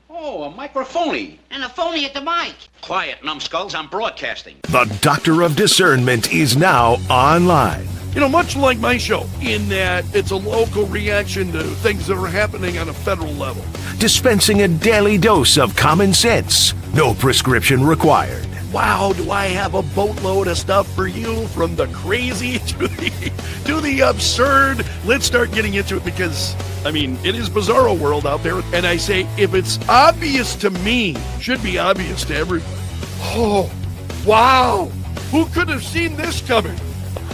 Oh, a microphony. And a phony at the mic. Quiet, numbskulls, I'm broadcasting. The Doctor of Discernment is now online. You know, much like my show, in that it's a local reaction to things that are happening on a federal level. Dispensing a daily dose of common sense. No prescription required. Wow, do I have a boatload of stuff for you, from the crazy to the absurd. Let's start getting into it because, I mean, it is bizarro world out there. And I say, if it's obvious to me, should be obvious to everyone. Oh, wow. Who could have seen this coming?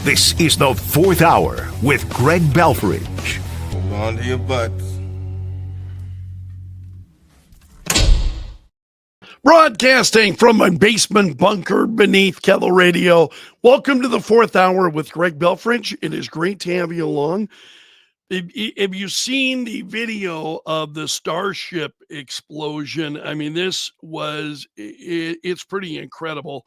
This is the Fourth Hour with Greg Belfrage. Hold on to your butts. Broadcasting from my basement bunker beneath Kettle Radio. Welcome to the Fourth Hour with Greg Belfrage. It is great to have you along. Have you seen the video of the Starship explosion? I mean, it's pretty incredible.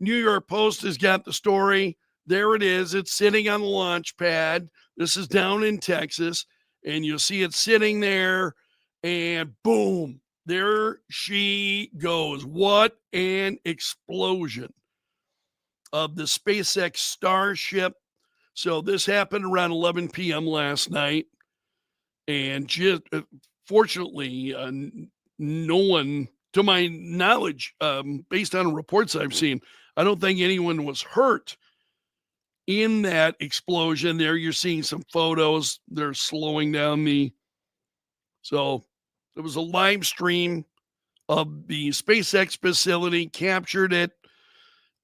New York Post has got the story. There it is. It's sitting on the launch pad. This is down in Texas, and you'll see it sitting there, and boom. There she goes. What an explosion of the SpaceX Starship. So this happened around 11 p.m. last night. And just fortunately, no one, to my knowledge, based on reports I've seen, I don't think anyone was hurt in that explosion. There you're seeing some photos. They're slowing down so it was a live stream of the SpaceX facility, captured it,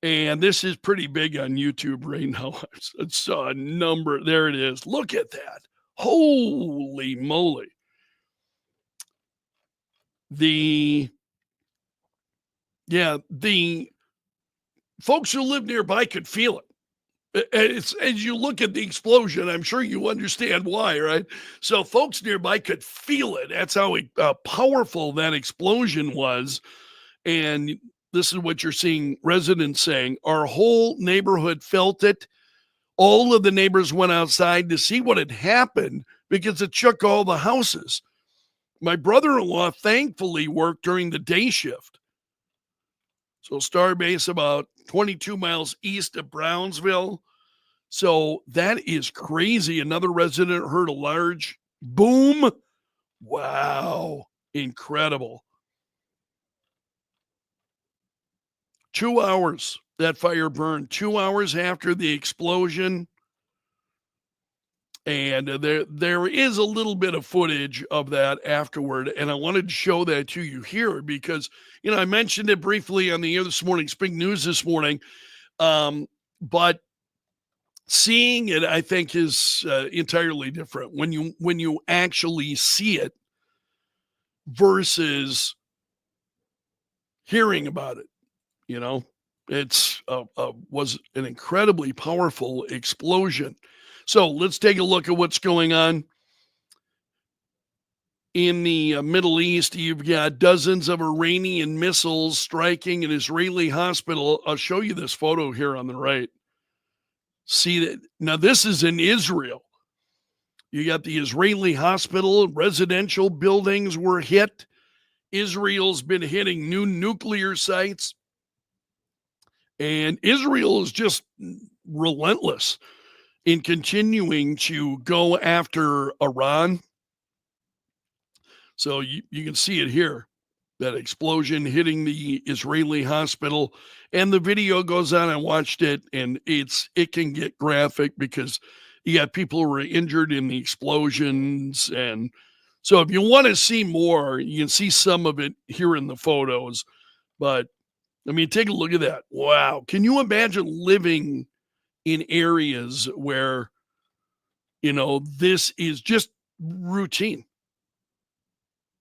and this is pretty big on YouTube right now. It's a number. There it is. Look at that. Holy moly. The folks who live nearby could feel it. It's, as you look at the explosion, I'm sure you understand why, right? So folks nearby could feel it. That's how powerful that explosion was. And this is what you're seeing residents saying. Our whole neighborhood felt it. All of the neighbors went outside to see what had happened because it shook all the houses. My brother-in-law thankfully worked during the day shift. So Starbase about 22 miles east of Brownsville. So that is crazy. Another resident heard a large boom. Wow. Incredible. 2 hours that fire burned. 2 hours after the explosion. And there is a little bit of footage of that afterward. And I wanted to show that to you here because, you know, I mentioned it briefly on the air this morning, Spring News this morning. But seeing it, I think, is entirely different when you actually see it versus hearing about it. You know, it's was an incredibly powerful explosion. So let's take a look at what's going on in the Middle East. You've got dozens of Iranian missiles striking an Israeli hospital. I'll show you this photo here on the right. See that? Now, this is in Israel. You got the Israeli hospital, residential buildings were hit. Israel's been hitting new nuclear sites. And Israel is just relentless in continuing to go after Iran. So you can see it here, that explosion hitting the Israeli hospital. And the video goes on. I watched it, and it can get graphic because you got people who were injured in the explosions. And so if you want to see more, you can see some of it here in the photos. But, I mean, take a look at that. Wow. Can you imagine living in areas where, you know, this is just routine?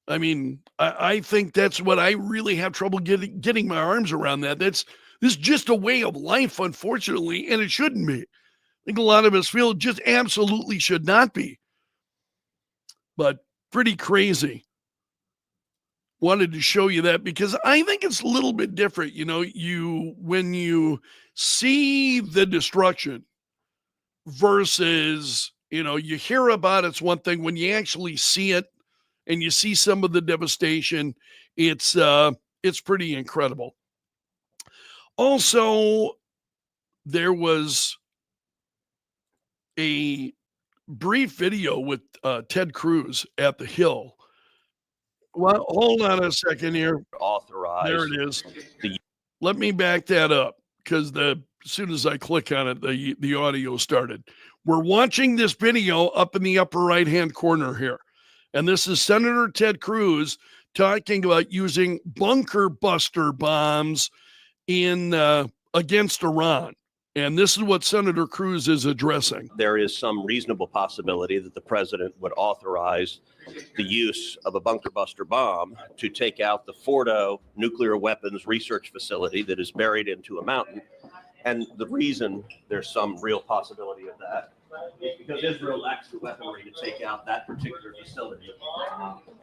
I mean, I think that's what I really have trouble getting my arms around that. This is just a way of life, unfortunately, and it shouldn't be. I think a lot of us feel it just absolutely should not be. But pretty crazy. Wanted to show you that because I think it's a little bit different. You know, when you see the destruction versus, you know, you hear about it's one thing. When you actually see it and you see some of the devastation. It's pretty incredible. Also, there was a brief video with Ted Cruz at the Hill. Well, hold on a second here. Authorized. There it is. Let me back that up, because as soon as I click on it, the audio started. We're watching this video up in the upper right-hand corner here. And this is Senator Ted Cruz talking about using bunker buster bombs against Iran. And this is what Senator Cruz is addressing. There is some reasonable possibility that the president would authorize the use of a bunker buster bomb to take out the Fordo nuclear weapons research facility that is buried into a mountain. And the reason there's some real possibility of that is because Israel lacks the weaponry to take out that particular facility.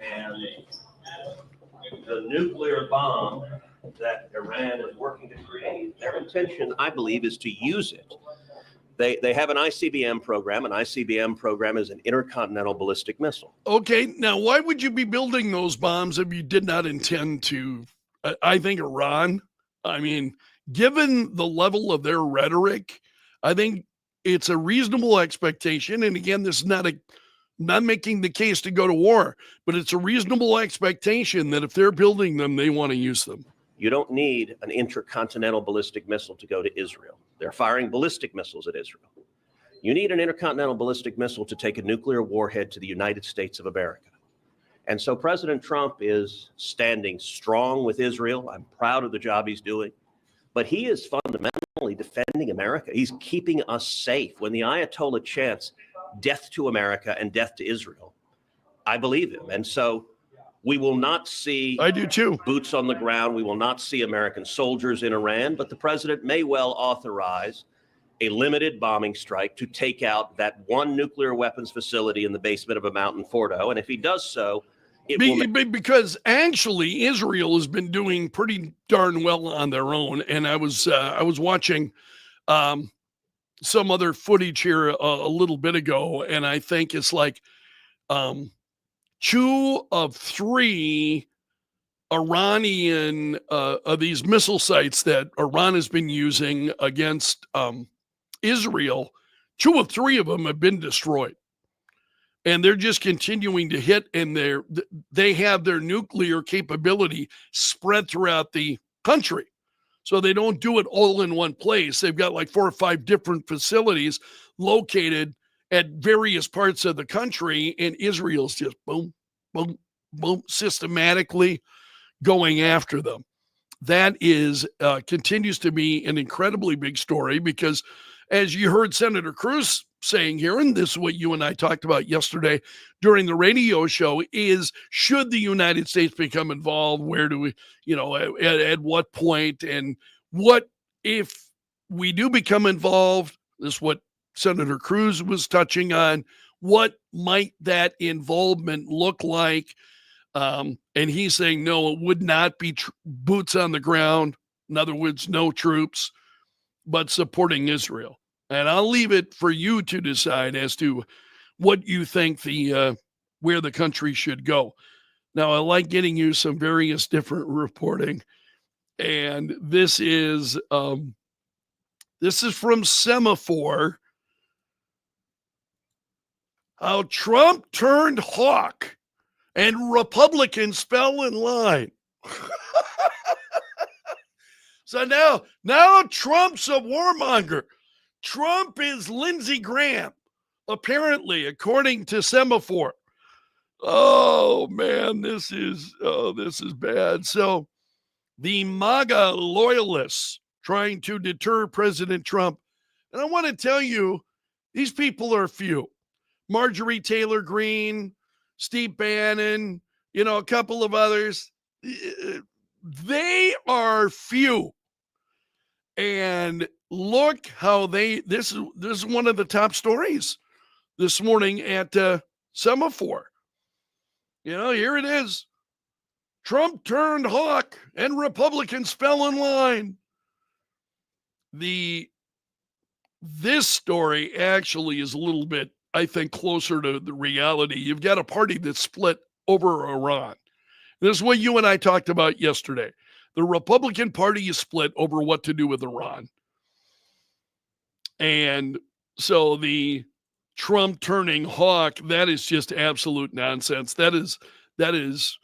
And the nuclear bomb that Iran is working to create, their intention, I believe, is to use it. They have an ICBM program. An ICBM program is an intercontinental ballistic missile. Okay, now why would you be building those bombs if you did not intend to? I think Iran, I mean, given the level of their rhetoric, I think it's a reasonable expectation. And again, this is not making the case to go to war, but it's a reasonable expectation that if they're building them, they want to use them. You don't need an intercontinental ballistic missile to go to Israel. They're firing ballistic missiles at Israel. You need an intercontinental ballistic missile to take a nuclear warhead to the United States of America. And so President Trump is standing strong with Israel. I'm proud of the job he's doing, but he is fundamentally defending America. He's keeping us safe. When the Ayatollah chants death to America and death to Israel, I believe him. And so we will not see I do too. Boots on the ground. We will not see American soldiers in Iran, but the president may well authorize a limited bombing strike to take out that one nuclear weapons facility in the basement of a mountain, Fordo. And if he does so, because actually Israel has been doing pretty darn well on their own. And I was watching some other footage here a little bit ago, and I think it's like 2 of 3 Iranian of these missile sites that Iran has been using against Israel, 2 of 3 of them have been destroyed. And they're just continuing to hit, and they have their nuclear capability spread throughout the country. So they don't do it all in one place. They've got like 4 or 5 different facilities located at various parts of the country, and Israel's just boom, boom, boom, systematically going after them. That is continues to be an incredibly big story because, as you heard Senator Cruz saying here, and this is what you and I talked about yesterday during the radio show, is should the United States become involved? Where do we, at what point? And what if we do become involved? This is what Senator Cruz was touching on. What might that involvement look like? And he's saying, no, it would not be boots on the ground. In other words, no troops, but supporting Israel. And I'll leave it for you to decide as to what you think where the country should go. Now, I like getting you some various different reporting. And this is from Semaphore. How Trump turned hawk and Republicans fell in line. So now Trump's a warmonger. Trump is Lindsey Graham, apparently, according to Semaphore. Oh man, this is bad. So the MAGA loyalists trying to deter President Trump. And I want to tell you, these people are few. Marjorie Taylor Greene, Steve Bannon, a couple of others. They are few. And look how this is one of the top stories this morning at Semaphore. Here it is. Trump turned hawk and Republicans fell in line. This story actually is a little bit, I think, closer to the reality. You've got a party that's split over Iran. This is what you and I talked about yesterday. The Republican Party is split over what to do with Iran. And so the Trump turning hawk, that is just absolute nonsense. That is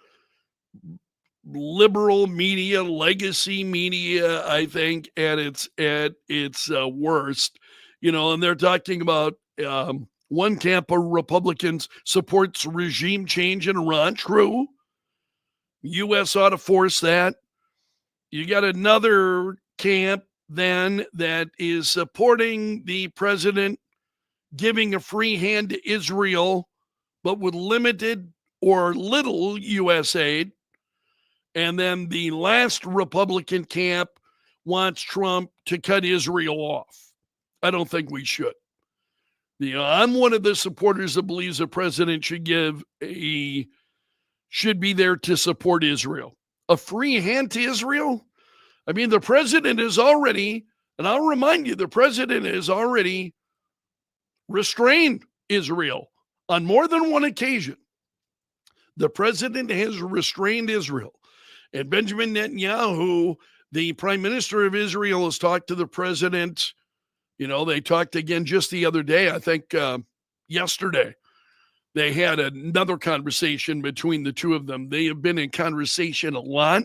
liberal media, legacy media, I think, at its worst. And they're talking about one camp of Republicans supports regime change in Iran. True. U.S. ought to force that. You got another camp then that is supporting the president giving a free hand to Israel, but with limited or little U.S. aid. And then the last Republican camp wants Trump to cut Israel off. I don't think we should. I'm one of the supporters that believes the president should be there to support Israel. A free hand to Israel? I mean, the president is already, and I'll remind you, the president has already restrained Israel on more than one occasion. The president has restrained Israel. And Benjamin Netanyahu, the prime minister of Israel, has talked to the president. They talked again just the other day, I think yesterday. They had another conversation between the two of them. They have been in conversation a lot.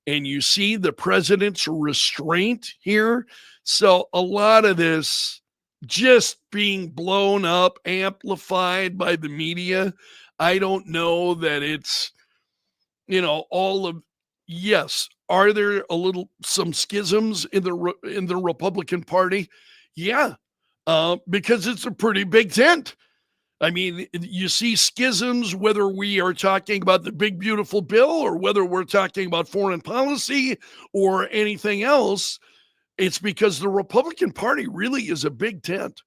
And you see the president's restraint here. So a lot of this just being blown up, amplified by the media. I don't know that it's, yes. Are there some schisms in the Republican Party? Yeah, because it's a pretty big tent. I mean, you see schisms, whether we are talking about the big, beautiful bill or whether we're talking about foreign policy or anything else. It's because the Republican Party really is a big tent.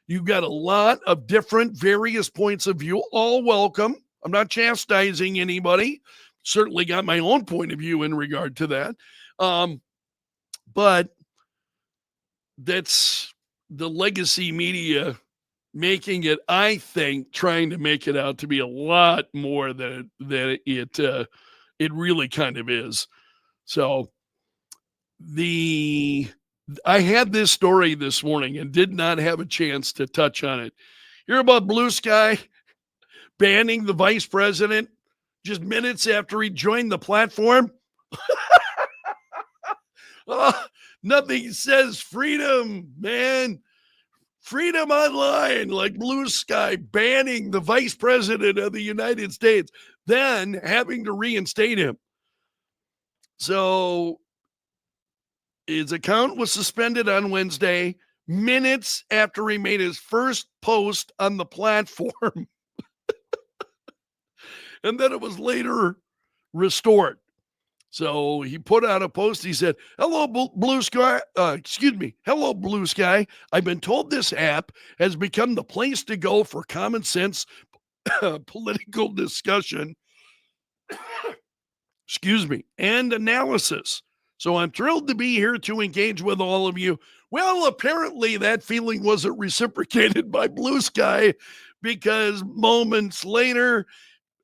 You've got a lot of different various points of view, all welcome. I'm not chastising anybody. Certainly got my own point of view in regard to that. But that's the legacy media making it, I think, trying to make it out to be a lot more than it really kind of is. So I had this story this morning and did not have a chance to touch on it. Hear about Blue Sky banning the vice president just minutes after he joined the platform? Nothing says freedom, man. Freedom online, like Blue Sky banning the vice president of the United States, then having to reinstate him. So his account was suspended on Wednesday, minutes after he made his first post on the platform. And then it was later restored. So he put out a post. He said, hello, Blue Sky. Hello, Blue Sky. I've been told this app has become the place to go for common sense political discussion, and analysis. So I'm thrilled to be here to engage with all of you. Well, apparently that feeling wasn't reciprocated by Blue Sky, because moments later,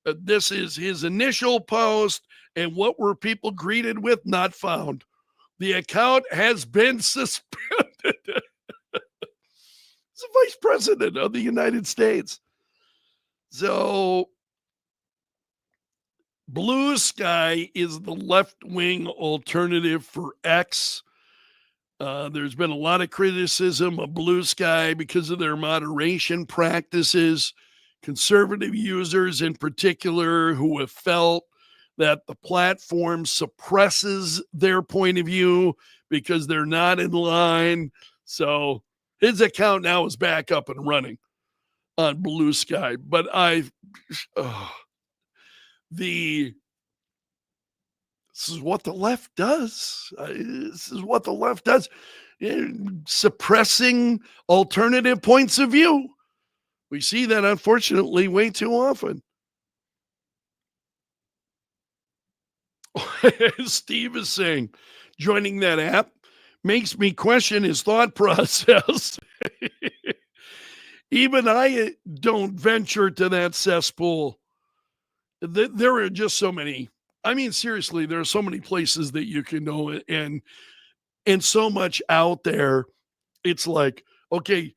this is his initial post. And what were people greeted with? Not found. The account has been suspended. It's the vice president of the United States. So Blue Sky is the left-wing alternative for X. There's been a lot of criticism of Blue Sky because of their moderation practices. Conservative users in particular who have felt that the platform suppresses their point of view because they're not in line. So his account now is back up and running on Blue Sky. But this is what the left does. Suppressing alternative points of view. We see that, unfortunately, way too often. Steve is saying, joining that app makes me question his thought process. Even I don't venture to that cesspool. There are just so many. I mean, seriously, there are so many places that you can go, and so much out there. It's like, okay,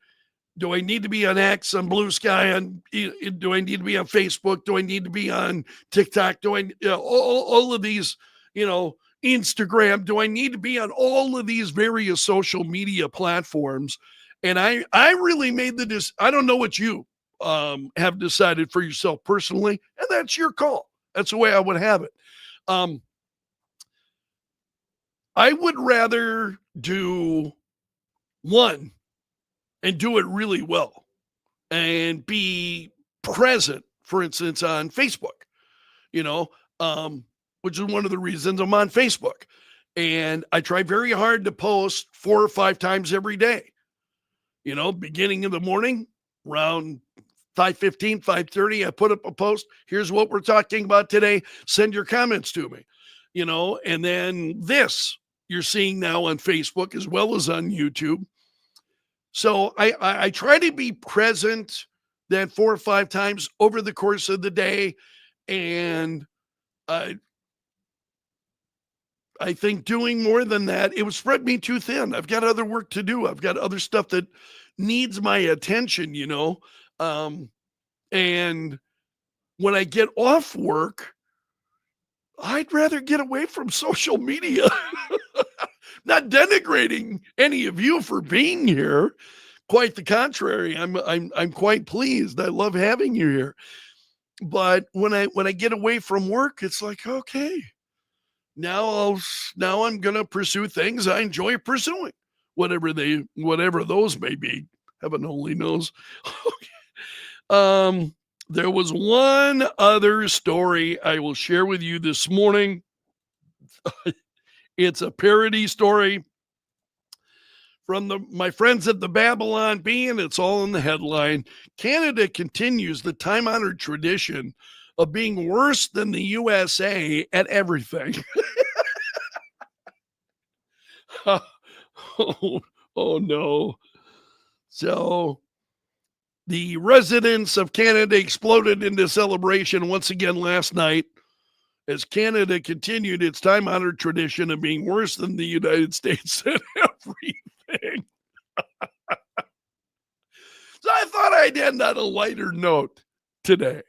do I need to be on X, on Blue Sky? Do I need to be on Facebook? Do I need to be on TikTok? All of these, Instagram? Do I need to be on all of these various social media platforms? And I really made I don't know what you have decided for yourself personally, and that's your call. That's the way I would have it. I would rather do one and do it really well and be present, for instance, on Facebook, which is one of the reasons I'm on Facebook. And I try very hard to post 4 or 5 times every day, beginning of the morning around 5:15, 5:30, I put up a post. Here's what we're talking about today. Send your comments to me, and then this you're seeing now on Facebook as well as on YouTube. So I try to be present that 4 or 5 times over the course of the day. And I think doing more than that, it would spread me too thin. I've got other work to do. I've got other stuff that needs my attention, and when I get off work, I'd rather get away from social media. Not denigrating any of you for being here. Quite the contrary. I'm quite pleased. I love having you here. But when I get away from work, it's like, okay, now I'm gonna pursue things I enjoy pursuing, whatever those may be. Heaven only knows. There was one other story I will share with you this morning. It's a parody story from my friends at the Babylon Bee, and it's all in the headline. Canada continues the time-honored tradition of being worse than the USA at everything. Oh no. So the residents of Canada exploded into celebration once again last night as Canada continued its time-honored tradition of being worse than the United States at everything. So I thought I'd end on a lighter note today.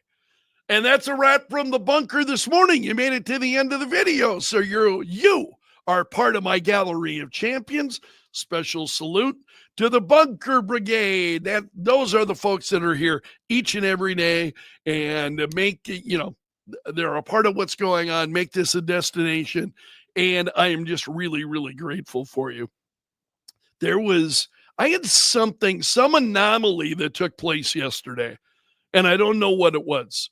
And that's a wrap from the bunker this morning. You made it to the end of the video. So you are part of my gallery of champions. Special salute to the Bunker Brigade. Those are the folks that are here each and every day and make, they're a part of what's going on, make this a destination. And I am just really, really grateful for you. I had some anomaly that took place yesterday, and I don't know what it was.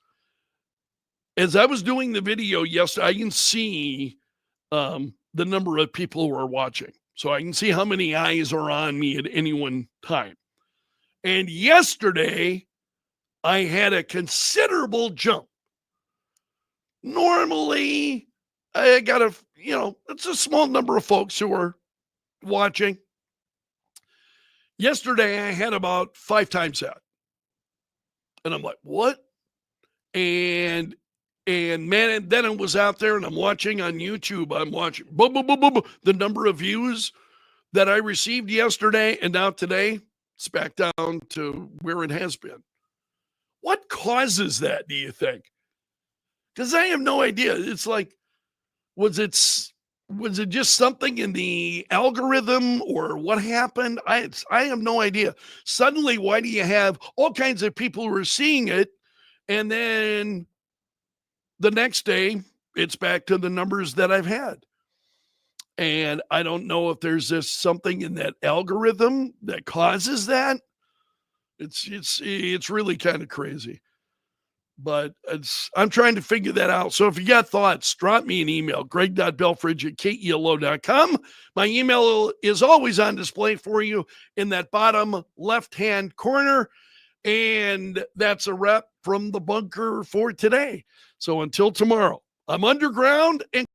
As I was doing the video yesterday, I can see the number of people who are watching. So I can see how many eyes are on me at any one time. And yesterday, I had a considerable jump. Normally, I got it's a small number of folks who are watching. Yesterday, I had about 5 times that. And I'm like, what? And man, then I was out there and I'm watching on YouTube. I'm watching the number of views that I received yesterday, and now today it's back down to where it has been. What causes that, do you think? Because I have no idea. It's like, was it just something in the algorithm or what happened? I have no idea. Suddenly, why do you have all kinds of people who are seeing it, and then the next day it's back to the numbers that I've had? And I don't know if there's just something in that algorithm that causes that. It's really kind of crazy. But I'm trying to figure that out. So if you got thoughts, drop me an email, greg.belfrage@kelo.com. My email is always on display for you in that bottom left-hand corner. And that's a wrap from the bunker for today. So until tomorrow, I'm underground and